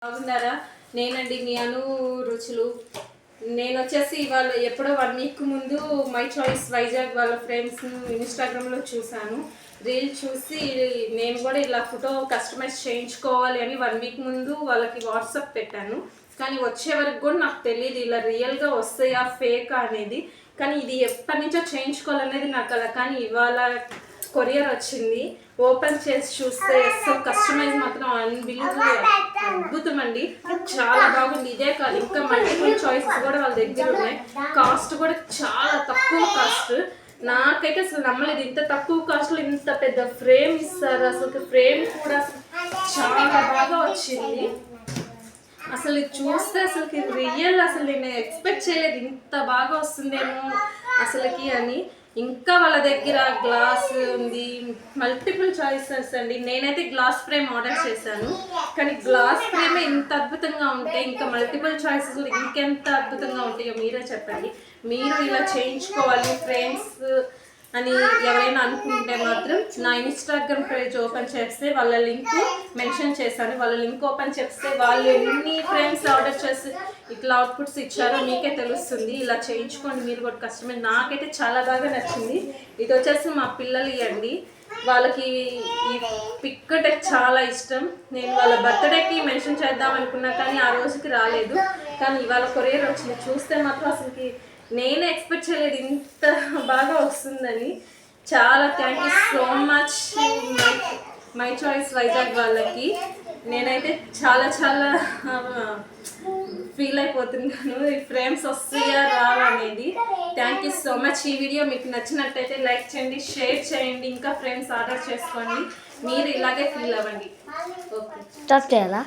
బాగున్నారా? నేనండి మీ అను రుచులు. నేను వచ్చేసి ఇవాళ ఎప్పుడో 1 వీక్ ముందు మై చాయిస్ వైజాగ్ వాళ్ళ ఫ్రెండ్స్ ఇన్స్టాగ్రామ్లో చూశాను. రీల్ చూసి నేను కూడా ఇలా ఫోటో కస్టమైజ్ చేయించుకోవాలి అని 1 వీక్ ముందు వాళ్ళకి వాట్సాప్ పెట్టాను. కానీ వచ్చే వరకు కూడా నాకు తెలియదు ఇలా రియల్గా వస్తాయా ఫేక్ అనేది. కానీ ఇది ఎప్పటి నుంచో చేయించుకోవాలనేది నాకు అలా. కానీ ఇవాళ కొరియర్ వచ్చింది. ఓపెన్ చేసి చూస్తే అసలు కస్టమైజ్ మాత్రం అన్బిలీవబుల్, అద్భుతం అండి. చాలా బాగుంది. ఇదే కాదు ఇంకా మల్టిపుల్ చాయిసెస్ కూడా వాళ్ళ దగ్గర ఉన్నాయి. కాస్ట్ కూడా చాలా తక్కువ కాస్ట్. నాకైతే అసలు నమ్మలేదు ఇంత తక్కువ కాస్ట్లో ఇంత పెద్ద ఫ్రేమ్ ఇస్తారు. అసలు ఫ్రేమ్ కూడా చాలా బాగా వచ్చింది. అసలు చూస్తే అసలుకి రియల్, అసలు నేను ఎక్స్పెక్ట్ చేయలేదు ఇంత బాగా వస్తుందేమో అసలుకి అని. ఇంకా వాళ్ళ దగ్గర గ్లాస్ ఉంది, మల్టిపుల్ చాయిసెస్ అండి. నేనైతే గ్లాస్ ఫ్రేమ్ ఆర్డర్ చేశాను, కానీ గ్లాస్ ఫ్రేమే ఇంత అద్భుతంగా ఉంటే ఇంకా మల్టిపుల్ చాయిసెస్ ఇంకెంత అద్భుతంగా ఉంటాయో మీరే చెప్పండి. మీరు ఇలా చేయించుకోవాలి ఫ్రేమ్స్ అని ఎవరైనా అనుకుంటే మాత్రం నా ఇన్స్టాగ్రామ్ పేజ్ ఓపెన్ చేస్తే వాళ్ళ లింక్ మెన్షన్ చేశాను. వాళ్ళ లింక్ ఓపెన్ చేస్తే వాళ్ళు ఎన్ని ఫ్రేమ్స్ ఆర్డర్ చేసి ఇట్లా అవుట్పుట్స్ ఇచ్చారో మీకే తెలుస్తుంది. ఇలా చేయించుకోండి మీరు కూడా కస్టమర్. నాకైతే చాలా బాగా నచ్చింది. ఇది వచ్చేసి మా పిల్లలు ఇవ్వండి, వాళ్ళకి ఈ పిక్ అంటే చాలా ఇష్టం. నేను వాళ్ళ బర్త్డేకి మెన్షన్ చేద్దాం అనుకున్నా కానీ ఆ రోజుకి రాలేదు. కానీ ఇవాళ కొరియర్ వచ్చింది. చూస్తే మాత్రం అసలుకి నేనే ఎక్స్పెక్ట్ చేయలేదు ఇంత బాగా వస్తుందని. చాలా thank you so much my choice Vizag వాళ్ళకి. నేనైతే చాలా చాలా ఫీల్ అయిపోతున్నాను ఈ ఫ్రేమ్స్ వస్తాయా రావా అనేది. Thank you so much. ఈ వీడియో మీకు నచ్చినట్టయితే లైక్ చేయండి, షేర్ చేయండి, ఇంకా ఫ్రేమ్స్ ఆర్డర్ చేసుకోండి. మీరు ఇలాగే ఫీల్ అవ్వండి. ఓకే, స్టార్ట్ చేయాలా?